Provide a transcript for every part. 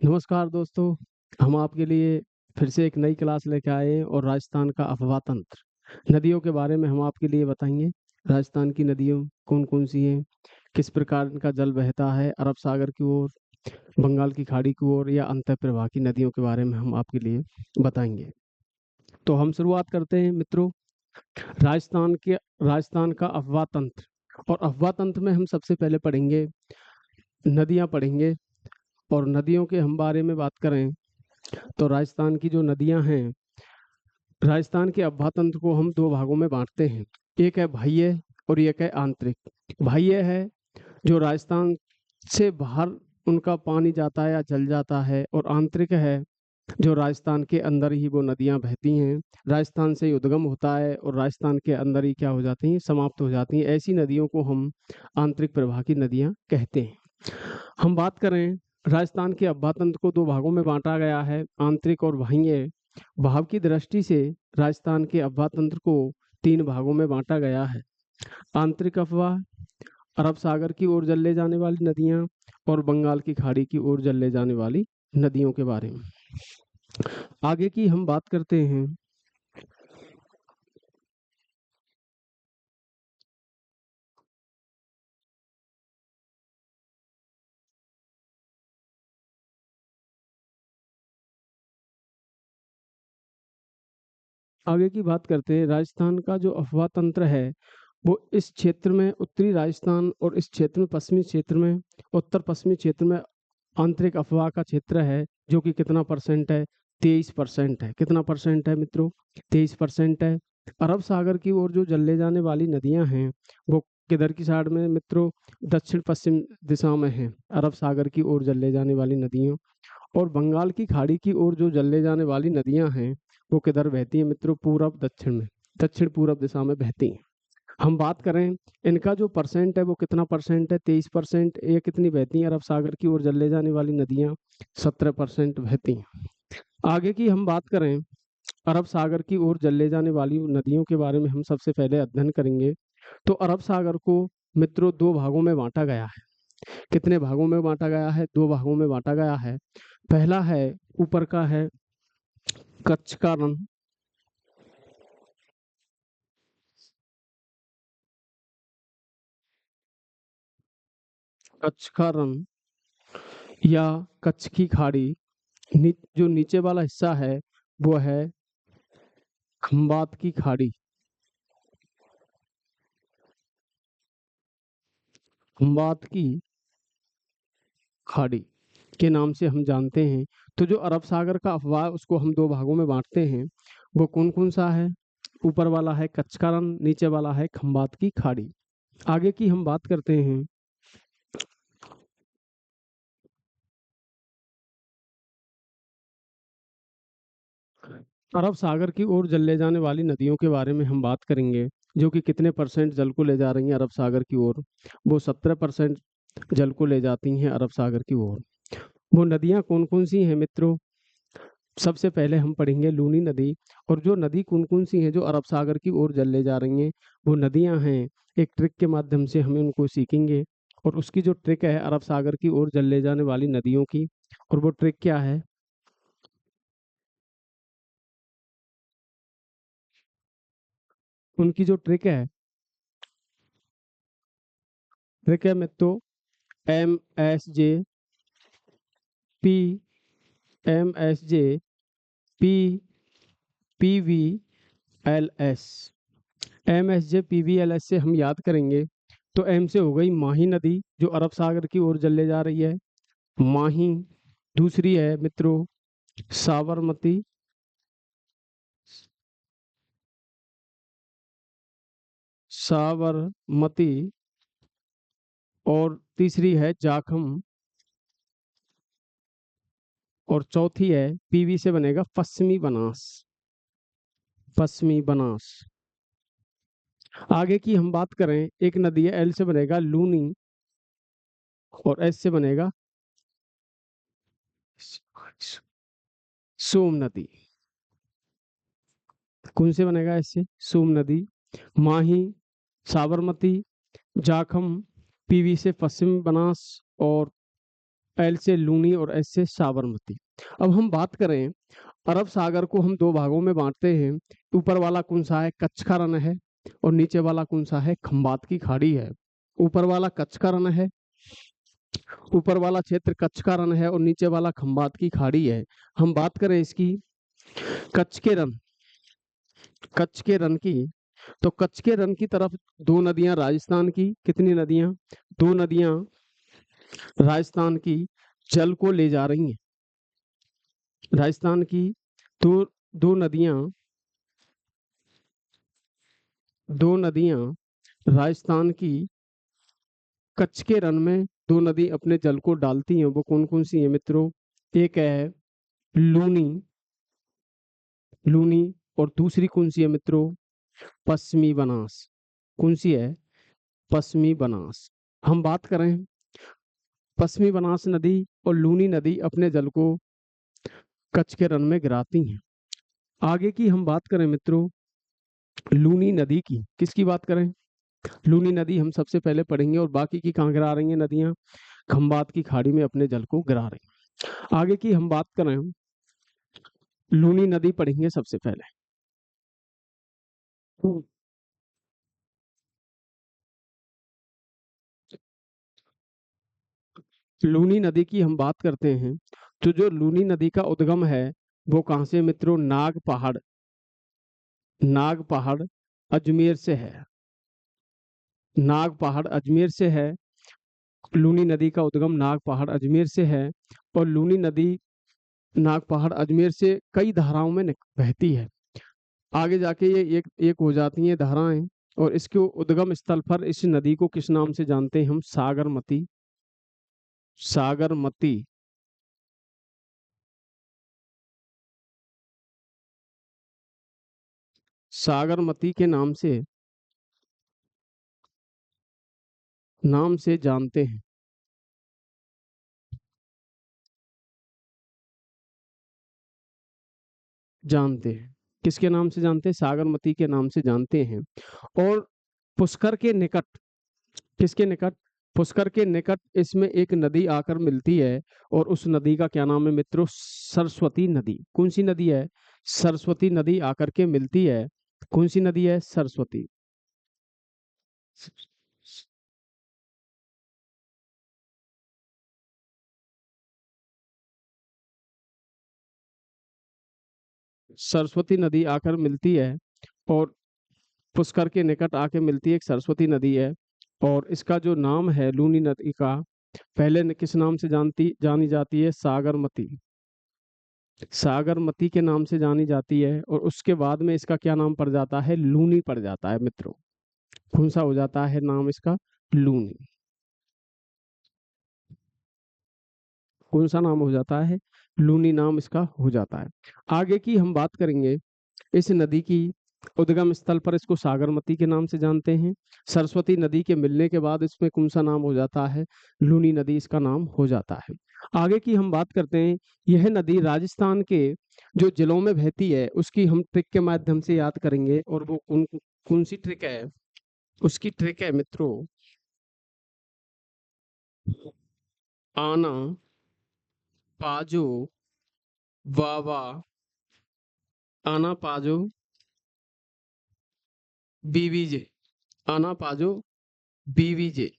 नमस्कार दोस्तों। हम आपके लिए फिर से एक नई क्लास लेके आए हैं और राजस्थान का अफवाह तंत्र नदियों के बारे में हम आपके लिए बताएंगे। राजस्थान की नदियों कौन कौन सी हैं, किस प्रकार इनका जल बहता है अरब सागर की ओर, बंगाल की खाड़ी की ओर या अंतः प्रवाह की नदियों के बारे में हम आपके लिए बताएंगे। तो हम शुरुआत करते हैं मित्रों। राजस्थान का अफवाह तंत्र। और अफवाह तंत्र में हम सबसे पहले पढ़ेंगे नदियाँ पढ़ेंगे। और नदियों के हम बारे में बात करें तो राजस्थान की जो नदियां हैं, राजस्थान के अफवाह तंत्र को हम दो भागों में बांटते हैं। एक है बाह्य और एक है आंतरिक। बाह्य है जो राजस्थान से बाहर उनका पानी जाता है या जल जाता है, और आंतरिक है जो राजस्थान के अंदर ही वो नदियां बहती हैं। राजस्थान से उद्गम होता है और राजस्थान के अंदर ही क्या हो जाती हैं, समाप्त हो जाती हैं। ऐसी नदियों को हम आंतरिक प्रवाह की नदियां कहते हैं। हम बात करें, राजस्थान के अफवाह तंत्र को दो भागों में बांटा गया है, आंतरिक और बाह्य। भाव की दृष्टि से राजस्थान के अफवाह तंत्र को तीन भागों में बांटा गया है। आंतरिक अफवाह, अरब सागर की ओर जल ले जाने वाली नदियां और बंगाल की खाड़ी की ओर जल ले जाने वाली नदियों के बारे में। आगे की हम बात करते हैं। आगे की बात करते हैं, राजस्थान का जो अफवाह तंत्र है वो इस क्षेत्र में उत्तरी राजस्थान और इस क्षेत्र में पश्चिमी क्षेत्र में, उत्तर पश्चिमी क्षेत्र में आंतरिक अफवाह का क्षेत्र है, जो कि कितना परसेंट है, 23% है। कितना परसेंट है मित्रों, 23% है। अरब सागर की ओर जो जल ले जाने वाली नदियां हैं वो किधर की साइड में मित्रों, दक्षिण पश्चिम दिशा में है अरब सागर की ओर जल ले जाने वाली नदियां। और बंगाल की खाड़ी की ओर जो जल ले जाने वाली नदियां हैं वो किधर बहती हैं मित्रों, पूरब दक्षिण में, दक्षिण पूरब दिशा में बहती हैं। हम बात करें इनका जो परसेंट है वो कितना परसेंट है, 23%। ये कितनी बहती हैं अरब सागर की ओर जल ले जाने वाली नदियां, 17% बहती हैं। आगे की हम बात करें, अरब सागर की ओर जल ले जाने वाली नदियों के बारे में हम सबसे पहले अध्ययन करेंगे। तो अरब सागर को मित्रों दो भागों में बांटा गया है। कितने भागों में बांटा गया है, दो भागों में बांटा गया है। पहला है, ऊपर का है कच्छ का रण, कच्छ का रण या कच्छ की खाड़ी। जो नीचे वाला हिस्सा है वो है खंबात की खाड़ी। खंबात की खाड़ी के नाम से हम जानते हैं। तो जो अरब सागर का अफवाह उसको हम दो भागों में बांटते हैं। वो कौन कौन सा है, ऊपर वाला है कच्छ का रण, नीचे वाला है खंबात की खाड़ी। आगे की हम बात करते हैं। अरब सागर की ओर जल ले जाने वाली नदियों के बारे में हम बात करेंगे, जो कि कितने परसेंट जल को ले जा रही हैं अरब सागर की ओर। वो 17% जल को ले जाती हैं अरब सागर की ओर। वो नदियां कौन कौन सी हैं मित्रों, सबसे पहले हम पढ़ेंगे लूनी नदी। और जो नदी कौन कौन सी हैं जो अरब सागर की ओर जल ले जा रही हैं, वो नदियां हैं, एक ट्रिक के माध्यम से हमें उनको सीखेंगे। और उसकी जो ट्रिक है अरब सागर की ओर जल ले जाने वाली नदियों की, और वो ट्रिक क्या है, उनकी जो ट्रिक है मित्रों, MSJ P PVLS। MSJ PVLS से हम याद करेंगे तो एम से हो गई माही नदी जो अरब सागर की ओर जल ले जा रही है, माही। दूसरी है मित्रों साबरमती, साबरमती। और तीसरी है जाखम। और चौथी है पीवी से बनेगा पश्चिमी बनास, पश्चिमी बनास। आगे की हम बात करें, एक नदी है एल से बनेगा लूनी, और एस से बनेगा सोम नदी। कौन से बनेगा इससे, सोम नदी। माही, साबरमती, जाखम, पीवी से पश्चिम बनास, और एल से लूनी और एस से साबरमती। अब हम बात करें, अरब सागर को हम दो भागों में बांटते हैं। ऊपर वाला कौन सा है? कच्छ का रण है। और नीचे वाला कौन सा है? खंबात की खाड़ी है। ऊपर वाला कच्छ का रण है, ऊपर वाला क्षेत्र कच्छ का रण है और नीचे वाला खंबात की खाड़ी है। हम बात करें इसकी कच्छ के रण, कच्छ के रण की, तो कच्छ के रण की तरफ दो नदियां राजस्थान की, कितनी नदियां? दो नदियां राजस्थान की जल को ले जा रही हैं। राजस्थान की दो दो नदियां, दो नदियां राजस्थान की कच्छ के रण में दो नदी अपने जल को डालती हैं। वो कौन कौन सी हैं मित्रों? एक है लूनी, लूनी, और दूसरी कौन सी है मित्रों? पश्चिमी बनास। कौन सी है? पश्चिमी बनास। हम बात करें, पश्चिमी बनास नदी और लूनी नदी अपने जल को कच्छ के रण में गिराती हैं। आगे की हम बात करें मित्रों लूनी नदी की, किसकी बात करें? लूनी नदी हम सबसे पहले पढ़ेंगे और बाकी की कहाँ गिरा रही हैं नदियां? खंबात की खाड़ी में अपने जल को गिरा रही हैं। आगे की हम बात करें, लूनी नदी पढ़ेंगे सबसे पहले। लूनी नदी की हम बात करते हैं, तो जो लूनी नदी का उद्गम है वो कहाँ से मित्रों? नाग पहाड़, नाग पहाड़ अजमेर से है। नाग पहाड़ अजमेर से है। लूनी नदी का उद्गम नाग पहाड़ अजमेर से है। और लूनी नदी नाग पहाड़ अजमेर से कई धाराओं में बहती है। आगे जाके ये एक एक हो जाती हैं धाराएं। और इसके उद्गम स्थल पर इस नदी को किस नाम से जानते हैं हम? सागरमती, सागरमती, सागरमती के नाम से जानते हैं। जानते हैं किसके नाम से जानते हैं? सागरमती के नाम से जानते हैं। और पुष्कर के निकट, किसके निकट? पुष्कर के निकट इसमें एक नदी आकर मिलती है और उस नदी का क्या नाम है मित्रों? सरस्वती नदी। कौन सी नदी है? सरस्वती नदी आकर के मिलती है। कौन सी नदी है? सरस्वती। सरस्वती नदी आकर मिलती है और पुष्कर के निकट आके मिलती है, एक सरस्वती नदी है। और इसका जो नाम है लूनी नदी का, पहले किस नाम से जानी जाती है? सागरमती, सागरमती के नाम से जानी जाती है। और उसके बाद में इसका क्या नाम पड़ जाता है? लूनी पड़ जाता है मित्रों। कौन सा हो जाता है नाम इसका? लूनी। कौन सा नाम हो जाता है? लूनी नाम इसका हो जाता है। आगे की हम बात करेंगे, इस नदी की उद्गम स्थल पर इसको सागरमती के नाम से जानते हैं। सरस्वती नदी के मिलने के बाद इसमें कौन सा नाम हो जाता है? लूनी नदी इसका नाम हो जाता है। आगे की हम बात करते हैं, यह नदी राजस्थान के जो जिलों में बहती है उसकी हम ट्रिक के माध्यम से याद करेंगे। और वो कौन कौन सी ट्रिक है? उसकी ट्रिक है मित्रों आना पाजो वावा, आना पाजो बीवीजे, आना पाजो बीवीजे,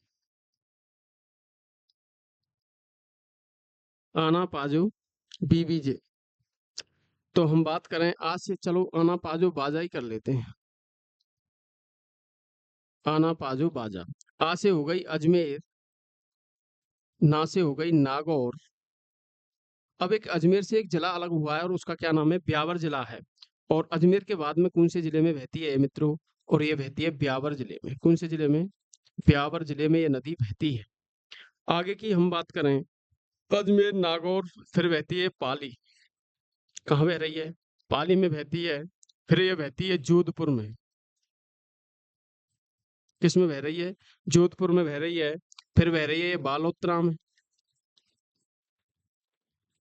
आना पाजो बीवीजे। तो हम बात करें आज से, चलो आना पाजो बाजा ही कर लेते हैं। आना पाजो बाजा। आ से हो गई अजमेर, ना से हो गई नागौर। अब एक अजमेर से एक जिला अलग हुआ है और उसका क्या नाम है? ब्यावर जिला है। और अजमेर के बाद में कौन से जिले में बहती है मित्रों? और ये बहती है ब्यावर जिले में। कौन से जिले में? ब्यावर जिले में ये नदी बहती है। आगे की हम बात करें, अजमेर, नागौर, फिर बहती है पाली। कहाँ बह रही है? पाली में बहती है। फिर ये बहती है जोधपुर में। किस में बह रही है? जोधपुर में बह रही है। फिर बह रही है ये बालोतरा में,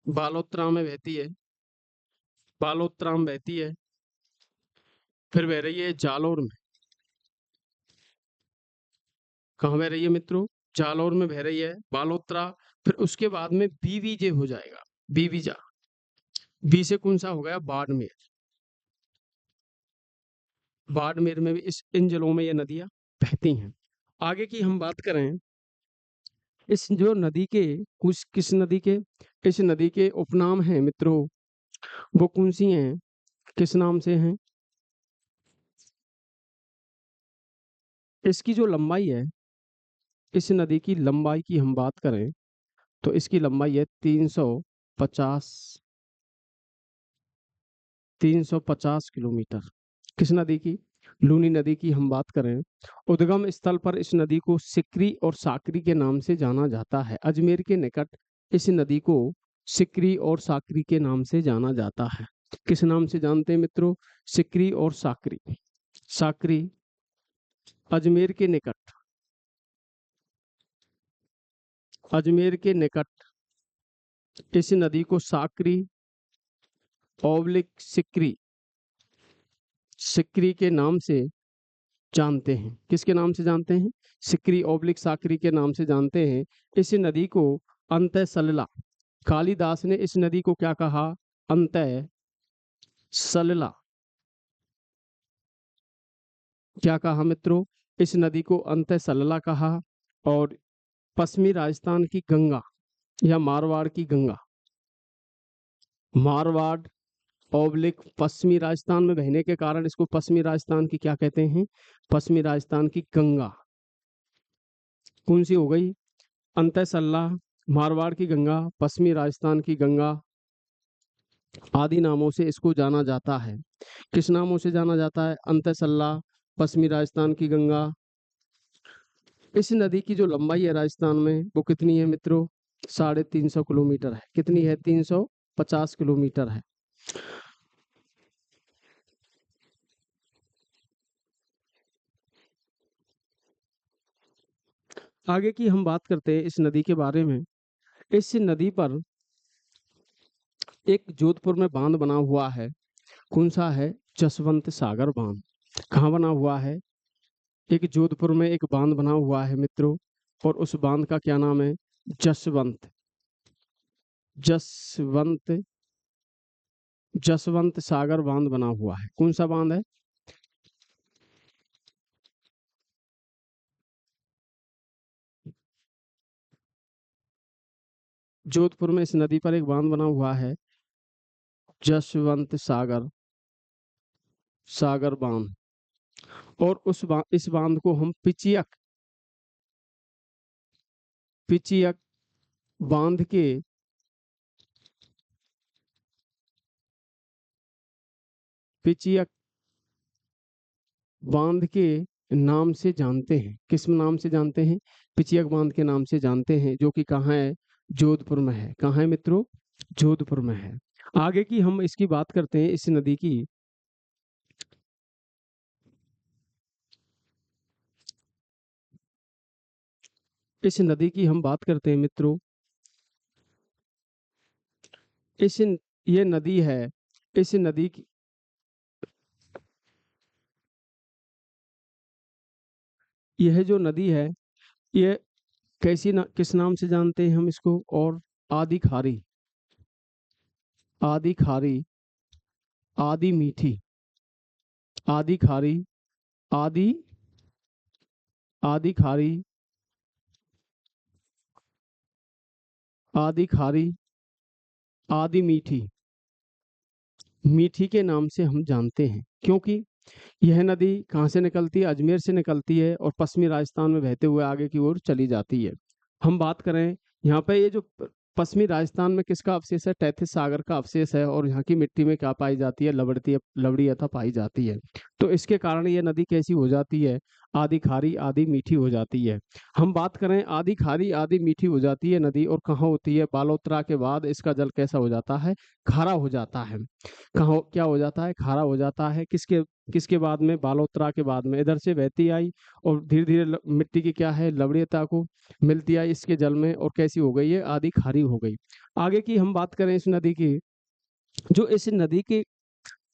बालोतरा में बहती है, बालोतरा में बहती है। फिर बह रही है जालोर में। कहाँ बह रही है मित्रों? जालौर में बह रही है बालोतरा, फिर उसके बाद में बीवीजे हो जाएगा, बीवीजा, बी से कौन सा हो गया बाड़मेर, बाड़मेर में भी इन जिलों में ये नदियां बहती हैं। आगे की हम बात करें इस जो नदी के कुछ किस नदी के इस नदी के उपनाम हैं मित्रों, वो कौन सी हैं, किस नाम से हैं। इसकी जो लंबाई है, इस नदी की लंबाई की हम बात करें तो इसकी लंबाई है 350 किलोमीटर। किस नदी की, लूनी नदी की हम बात करें, उद्गम स्थल पर इस नदी को सिकरी और साकरी के नाम से जाना जाता है। अजमेर के निकट इस नदी को सिकरी और साकरी के नाम से जाना जाता है। किस नाम से जानते हैं मित्रों, सिकरी और साकरी। साकरी अजमेर के निकट, अजमेर के निकट इस नदी को साकरी ओब्लिक सिकरी, सिकरी के नाम से जानते हैं। किसके नाम से जानते हैं, सिकरी ओब्लिक साकरी के नाम से जानते हैं। इस नदी को अंतः सलिला, कालिदास ने इस नदी को क्या कहा, अंतः सलिला, क्या कहा मित्रों, इस नदी को अंतः सलिला कहा। और पश्चिमी राजस्थान की गंगा या मारवाड़ की गंगा, मारवाड़ ओब्लिक पश्चिमी राजस्थान में बहने के कारण इसको पश्चिमी राजस्थान की क्या कहते हैं, पश्चिमी राजस्थान की गंगा कौन सी हो गई, अंतः सल्ला, मारवाड़ की गंगा, पश्चिमी राजस्थान की गंगा आदि नामों से इसको जाना जाता है। किस नामों से जाना जाता है, अंतः सल्ला, पश्चिमी राजस्थान की गंगा। इस नदी की जो लंबाई है राजस्थान में वो कितनी है मित्रों, 350 किलोमीटर है। कितनी है, 350 किलोमीटर है। आगे की हम बात करते हैं इस नदी के बारे में। इस नदी पर एक जोधपुर में बांध बना हुआ है, कौन सा है, जसवंत सागर बांध। कहाँ बना हुआ है, एक जोधपुर में एक बांध बना हुआ है मित्रों, और उस बांध का क्या नाम है, जसवंत, जसवंत, जसवंत सागर बांध बना हुआ है। कौन सा बांध है, जोधपुर में इस नदी पर एक बांध बना हुआ है, जसवंत सागर, सागर बांध। और इस बांध को हम पिचियक, पिचियक बांध के, पिचियक बांध के नाम से जानते हैं। किस नाम से जानते हैं, पिचियक बांध के नाम से जानते हैं, जो कि कहाँ है, जोधपुर में है। कहाँ है मित्रों, जोधपुर में है। आगे की हम इसकी बात करते हैं इस नदी की। इस नदी की हम बात करते हैं मित्रों, इस ये नदी है, इस नदी की, यह जो नदी है ये किस नाम से जानते हैं हम इसको, और आदि खारी, आदि खारी, आदि मीठी, आदि खारी, आदि, आदि खारी, आदि खारी, आदि मीठी, मीठी के नाम से हम जानते हैं, क्योंकि यह नदी कहाँ से निकलती है, अजमेर से निकलती है और पश्चिमी राजस्थान में बहते हुए आगे की ओर चली जाती है। हम बात करें यहाँ पे, ये जो पश्चिमी राजस्थान में किसका अवशेष है, तैथिस सागर का अवशेष है, और यहाँ की मिट्टी में क्या पाई जाती है, लवड़ी यथा पाई जाती है। तो इसके कारण ये नदी कैसी हो जाती है, आदि खारी आदि मीठी हो जाती है। हम बात करें आदि खारी आदि मीठी हो जाती है नदी, और कहाँ होती है, बालोतरा के बाद इसका जल कैसा हो जाता है, खारा हो जाता है। कहाँ क्या हो जाता है, खारा हो जाता है। किसके किसके बाद में, बालोतरा के बाद में इधर से बहती आई और धीरे धीरे मिट्टी की क्या है, लवणीयता को मिलती आई इसके जल में, और कैसी हो गई है, आदि खारी हो गई। आगे की हम बात करें इस नदी की, जो इस नदी के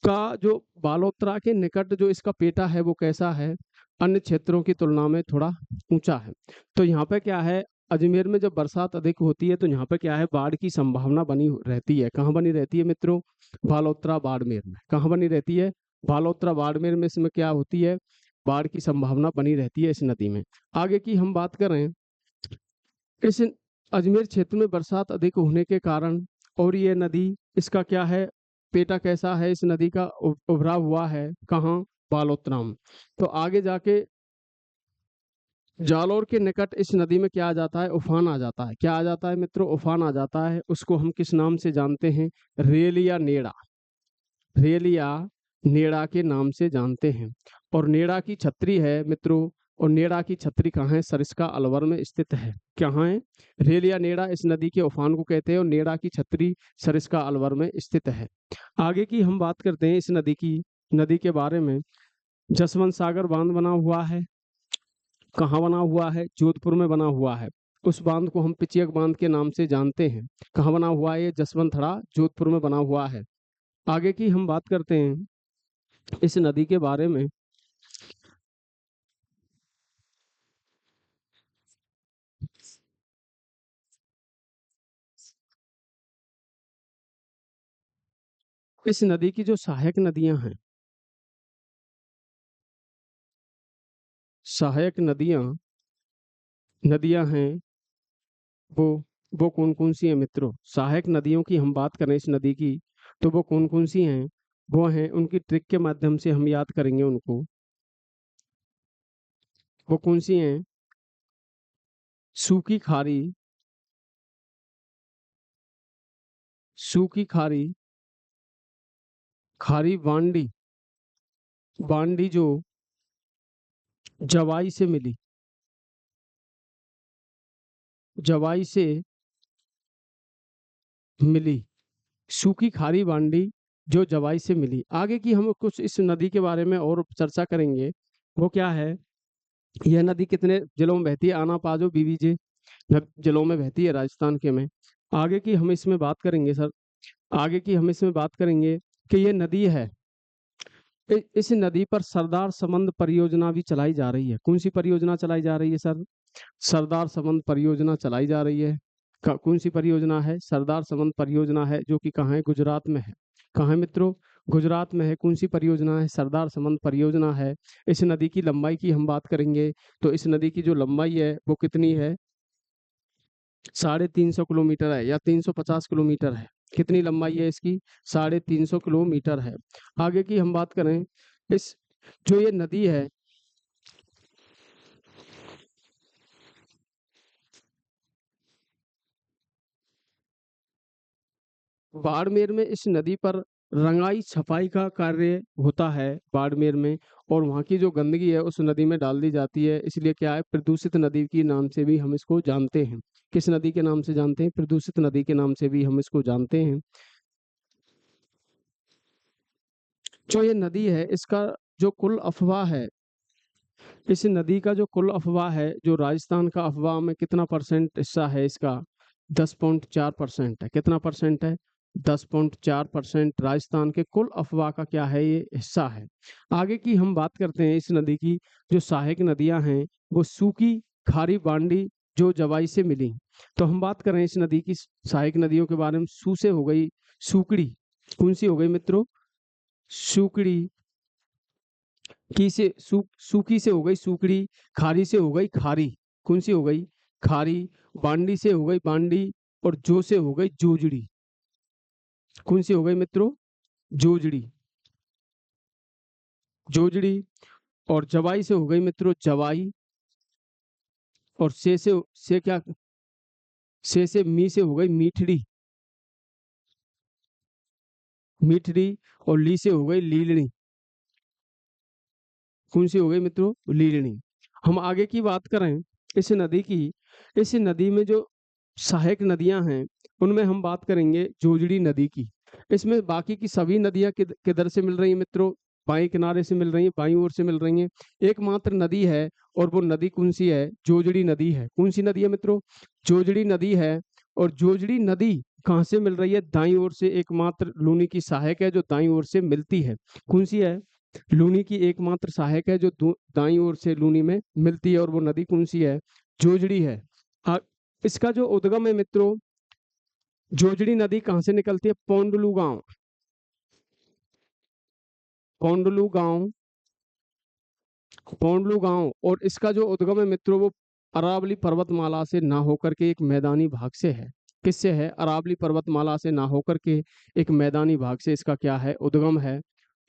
का जो बालोतरा के निकट जो इसका पेटा है वो कैसा है, अन्य क्षेत्रों की तुलना में थोड़ा ऊंचा है। तो यहाँ पे क्या है, अजमेर में जब बरसात अधिक होती है तो यहाँ पे क्या है, बाढ़ की संभावना बनी रहती है। कहाँ बनी रहती है मित्रों? बालोतरा बाड़मेर में। कहाँ बनी रहती है? बालोतरा बाड़मेर में। इसमें क्या होती है, बाढ़ की संभावना बनी रहती है इस नदी में। आगे की हम बात करें, इस अजमेर क्षेत्र में बरसात अधिक होने के कारण, और ये नदी, इसका क्या है, पेटा कैसा है इस नदी का, उभरा हुआ है। कहाँ? बालोतरा में। तो आगे जाके जालौर के निकट इस नदी में क्या आ जाता है, उफान आ जाता है। क्या आ जाता है मित्रों? उफान आ जाता है। उसको हम किस नाम से जानते हैं? रेलिया नेड़ा। रेलिया नेड़ा के नाम से जानते हैं। और नेड़ा की छतरी है मित्रों, और नेड़ा की छतरी कहाँ है? सरिस्का अलवर में स्थित है। कहाँ है? रेलिया नेड़ा इस नदी के उफान को कहते हैं, और नेड़ा की छतरी सरिस्का अलवर में स्थित है। आगे की हम बात करते हैं इस नदी के बारे में। जसवंत सागर बांध बना हुआ है। कहाँ बना हुआ है? जोधपुर में बना हुआ है। उस बांध को हम पिचियक बांध के नाम से जानते हैं। कहाँ बना हुआ है? ये जसवंतथड़ा जोधपुर में बना हुआ है। आगे की हम बात करते हैं इस नदी के बारे में। इस नदी की जो सहायक नदियां हैं, सहायक नदियां हैं, वो वो कौन कौन सी हैं मित्रों? सहायक नदियों की हम बात करें इस नदी की, तो वो कौन कौन सी हैं? वो हैं, उनकी ट्रिक के माध्यम से हम याद करेंगे उनको। वो कौन सी हैं? सूखी खारी, सूखी खारी, खारी बांडी, बांडी जो जवाई से मिली, जवाई से मिली, सूखी खारी बांडी जो जवाई से मिली। आगे की हम कुछ इस नदी के बारे में और चर्चा करेंगे। वो क्या है, यह नदी कितने जिलों में बहती है? आना पाजो बीबीजे जिलों में बहती है, राजस्थान के में। आगे की हम इसमें बात करेंगे सर, आगे की हम इसमें बात करेंगे कि ये नदी है, इस नदी पर सरदार संबंध परियोजना भी चलाई जा रही है। कौन सी परियोजना चलाई जा रही है सर? सरदार संबंध परियोजना चलाई जा रही है। कौन सी परियोजना है? सरदार संबंध परियोजना है, जो कि कहाँ है? गुजरात में है। कहाँ है मित्रों? गुजरात में है। कौन सी परियोजना है? सरदार संबंध परियोजना है। इस नदी की लंबाई की हम बात करेंगे, तो इस नदी की जो लंबाई है वो कितनी है? 350 किलोमीटर है, या 350 किलोमीटर है। कितनी लंबाई है इसकी? 350 किलोमीटर है। आगे की हम बात करें, इस जो ये नदी है, बाड़मेर में इस नदी पर रंगाई छपाई का कार्य होता है बाड़मेर में, और वहाँ की जो गंदगी है उस नदी में डाल दी जाती है। इसलिए क्या है, प्रदूषित नदी के नाम से भी हम इसको जानते हैं। किस नदी के नाम से जानते हैं? प्रदूषित नदी के नाम से भी हम इसको जानते हैं। जो ये नदी है, इसका जो कुल अफवाह है, इस नदी का जो कुल अफवाह है, जो राजस्थान का अफवाह में कितना परसेंट हिस्सा है इसका? 10.4% है। कितना परसेंट है? 10.4% राजस्थान के कुल अफवाह का क्या है, ये हिस्सा है। आगे की हम बात करते हैं इस नदी की। जो सहायक नदियां हैं वो सूखी खारी बांडी जो जवाई से मिली। तो हम बात करें इस नदी की सहायक नदियों के बारे में। सू से हो गई सूकड़ी। कौन सी हो गई मित्रों? सूकड़ी। की से सूखी से हो गई सूखड़ी। खारी से हो गई खारी। कौन सी हो गई? खारी। बांडी से हो गई बांडी। और जो से हो गई जोजड़ी। कौन सी हो गई मित्रों? जोजड़ी। जोजड़ी। और जवाई से हो गई मित्रों जवाई। और से क्या, से मी से हो गई मीठड़ी। मीठड़ी। और ली से हो गई लीलनी। कौन सी हो गई मित्रों? लीलनी। हम आगे की बात करें इस नदी की। इस नदी में जो सहायक नदियां हैं उनमें हम बात करेंगे जोजड़ी नदी की। इसमें बाकी की सभी नदियां किधर से मिल रही हैं मित्रों? बाएं किनारे से मिल रही हैं, बाईं ओर से मिल रही हैं। एकमात्र नदी है, और वो नदी कौन सी है? जोजड़ी नदी है। कौन सी नदी है मित्रों? जोजड़ी नदी है। और जोजड़ी नदी कहाँ से मिल रही है? दाईं ओर से। एकमात्र लूनी की सहायक है जो दाईं ओर से मिलती है। कौन सी है? लूनी की एकमात्र सहायक है जो दाईं ओर से लूनी में मिलती है, और वो नदी कौन सी है? जोजड़ी है। इसका जो उद्गम है मित्रों, जोजड़ी नदी कहाँ से निकलती है? पौंडलू गांव, पौंडलू गांव, पौंडलू गांव। और इसका जो उद्गम है मित्रों, वो अरावली पर्वतमाला से ना होकर के एक मैदानी भाग से है। किससे है? अरावली पर्वतमाला से ना होकर के एक मैदानी भाग से इसका क्या है? उद्गम है।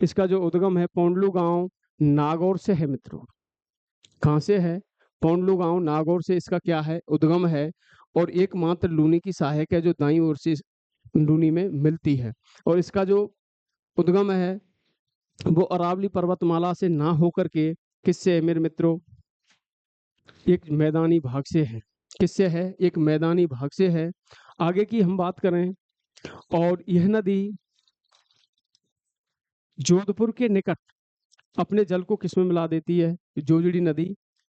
इसका जो उद्गम है पौंडलू गांव नागौर से है मित्रों। कहाँ से है? पौंडलू गांव नागौर से इसका क्या है? उद्गम है। और एकमात्र लूनी की सहायक है जो दाईं ओर से लूनी में मिलती है। और इसका जो उद्गम है वो अरावली पर्वतमाला से ना होकर के किससे है मेरे मित्रों? एक मैदानी भाग से है। किससे है? एक मैदानी भाग से है। आगे की हम बात करें, और यह नदी जोधपुर के निकट अपने जल को किस में मिला देती है? जोजड़ी नदी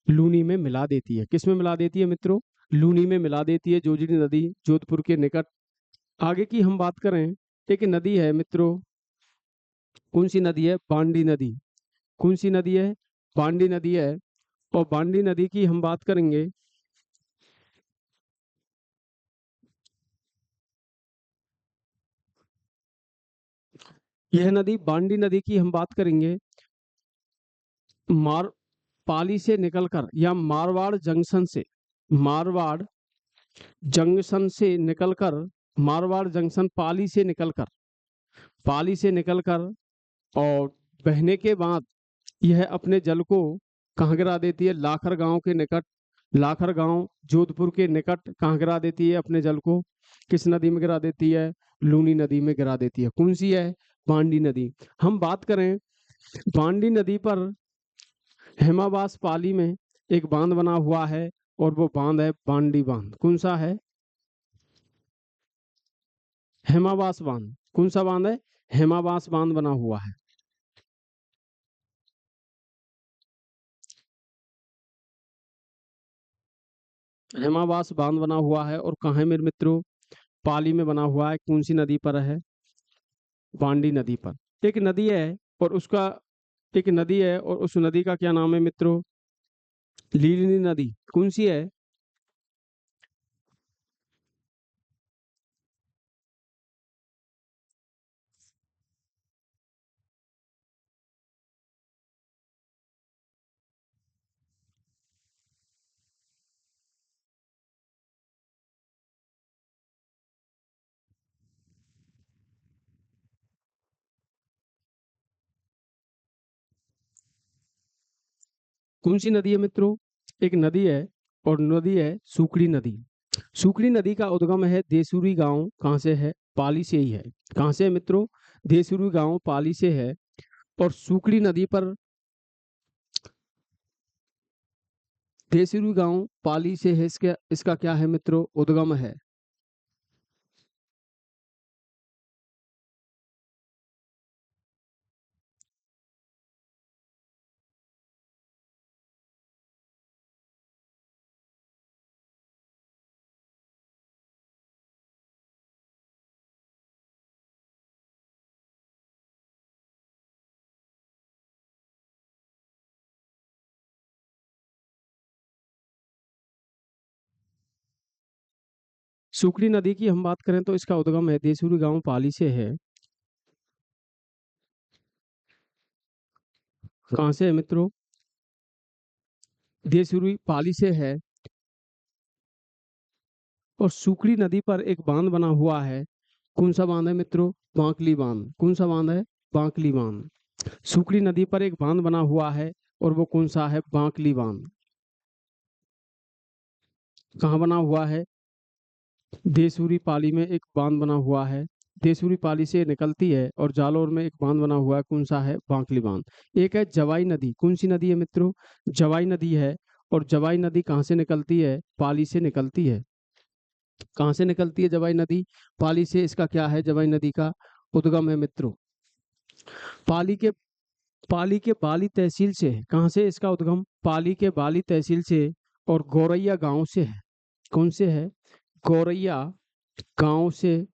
लूनी में मिला देती है। किस में मिला देती है मित्रों? लूनी में मिला देती है जोजड़ी नदी जोधपुर के निकट। आगे की हम बात करें, एक नदी है मित्रों, कौन सी नदी है? बांडी नदी। कौन सी नदी है? बांडी नदी है। और बांडी नदी की हम बात करेंगे, यह नदी बांडी नदी की हम बात करेंगे, मार पाली से निकलकर या मारवाड़ जंक्शन से, मारवाड़ जंक्शन से निकलकर, मारवाड़ जंक्शन पाली से निकलकर, पाली से निकलकर और बहने के बाद यह अपने जल को कहाँ गिरा देती है? लाखर गांव के निकट, लाखर गांव जोधपुर के निकट कहाँ गिरा देती है अपने जल को? किस नदी में गिरा देती है? लूनी नदी में गिरा देती है। कौन सी है? बांडी नदी। हम बात करें बांडी नदी पर, हेमावास पाली में एक बांध बना हुआ है, और वो बांध है बांडी बांध। कौन सा है? हेमावास बांध। कौन सा बांध है? हेमावास बांध बना हुआ है। हेमावास बांध बना हुआ है, और कहाँ है मेरे मित्रों? पाली में बना हुआ है। कौन सी नदी पर है? बांडी नदी पर। एक नदी है, और उसका, एक नदी है और उस नदी का क्या नाम है मित्रों? लीलनी नदी। कौन सी है? कौन सी नदी है मित्रों? एक नदी है, और नदी है सुकड़ी नदी। सुकड़ी नदी का उद्गम है देसुरी गांव। कहाँ से है? पाली से ही है। कहाँ से है मित्रों? देसुरी गांव पाली से है। और सुकड़ी नदी पर, देसुरी गांव पाली से है, इसका इसका क्या है मित्रों? उद्गम है। सुकड़ी नदी की हम बात करें तो इसका उद्गम है देसुरी गांव पाली से है। कहाँ से है मित्रों? देसुरी पाली से है। और सुकड़ी नदी पर एक बांध बना हुआ है। कौन सा बांध है मित्रों? बांकली बांध। कौन सा बांध है? बांकली बांध। सुकड़ी नदी पर एक बांध बना हुआ है, और वो कौन सा है? बांकली बांध। कहाँ बना हुआ है? देसुरी पाली में एक बांध बना हुआ है। देसुरी पाली से निकलती है, और जालौर में एक बांध बना हुआ है। कौन सा है? बांकली बांध। एक है जवाई नदी। कौन सी नदी है मित्रों? जवाई नदी है। और जवाई नदी कहाँ से निकलती है? पाली से निकलती है। कहाँ से निकलती है जवाई नदी? पाली से। इसका क्या है? जवाई नदी का उद्गम है मित्रों पाली के, पाली के बाली तहसील से है। कहाँ से इसका उद्गम? पाली के बाली तहसील से, और गौरैया गांव से है। कौन से है? गौरैया गांव से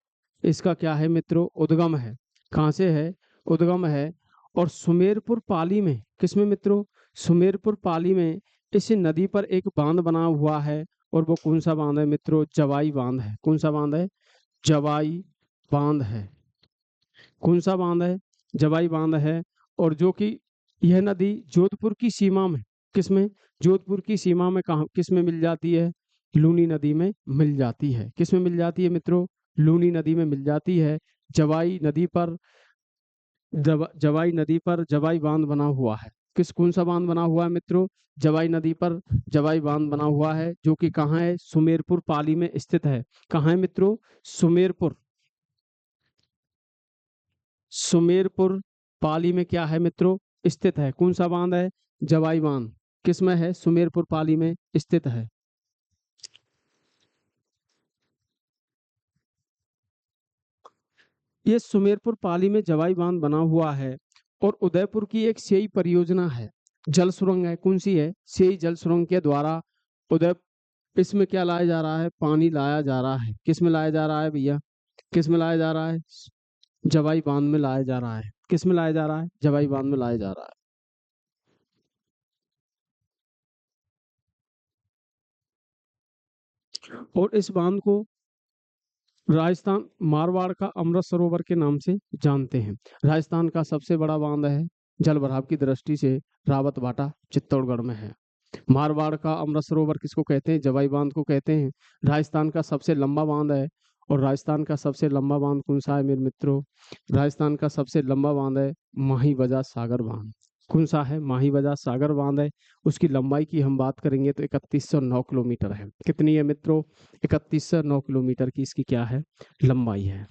इसका क्या है मित्रों? उद्गम है। कहाँ से है? उद्गम है। और सुमेरपुर पाली में, किसमें मित्रों, सुमेरपुर पाली में इस नदी पर एक बांध बना हुआ है, और वो कौन सा बांध है मित्रों, जवाई बांध है। कौन सा बांध है, जवाई बांध है। कौन सा बांध है, जवाई बांध है। और जो कि यह नदी जोधपुर की सीमा में, किसमें, जोधपुर की सीमा में, कहाँ, किसमें मिल जाती है, लूनी नदी में मिल जाती है। किसमें मिल जाती है मित्रों, लूनी नदी में मिल जाती है। जवाई नदी पर जवाई नदी पर जवाई बांध बना हुआ है। किस, कौन सा बांध बना हुआ है मित्रों, जवाई नदी पर जवाई बांध बना हुआ है, जो कि कहाँ है, सुमेरपुर पाली में स्थित है। कहाँ है मित्रों, सुमेरपुर, सुमेरपुर पाली में क्या है मित्रों, स्थित है। कौन सा बांध है, जवाई बांध, किसमें है, सुमेरपुर पाली में स्थित है। ये सुमेरपुर पाली में जवाई बांध बना हुआ है। और उदयपुर की एक सेई परियोजना है, जल सुरंग है। कौन सी है, सेई जल सुरंग के द्वारा उदय, इसमें क्या लाया जा रहा है, पानी लाया जा रहा है। किस में लाया जा रहा है भैया, किस में लाया जा रहा है, जवाई बांध में लाया जा रहा है। किस में लाया जा रहा है, जवाई बांध में लाया जा रहा है। और इस बांध को राजस्थान मारवाड़ का अमृत सरोवर के नाम से जानते हैं। राजस्थान का सबसे बड़ा बांध है, जल भराव की दृष्टि से रावत भाटा चित्तौड़गढ़ में है। मारवाड़ का अमृत सरोवर किसको कहते हैं, जवाई बांध को कहते हैं। राजस्थान का सबसे लंबा बांध है। और राजस्थान का सबसे लंबा बांध कौन सा है मेरे मित्रों, राजस्थान का सबसे लंबा बांध है माही बजाज सागर बांध। कौन सा है, माही बजाज सागर बांध है। उसकी लंबाई की हम बात करेंगे तो 3109 किलोमीटर है। कितनी है मित्रों, 3109 किलोमीटर की इसकी क्या है, लंबाई है।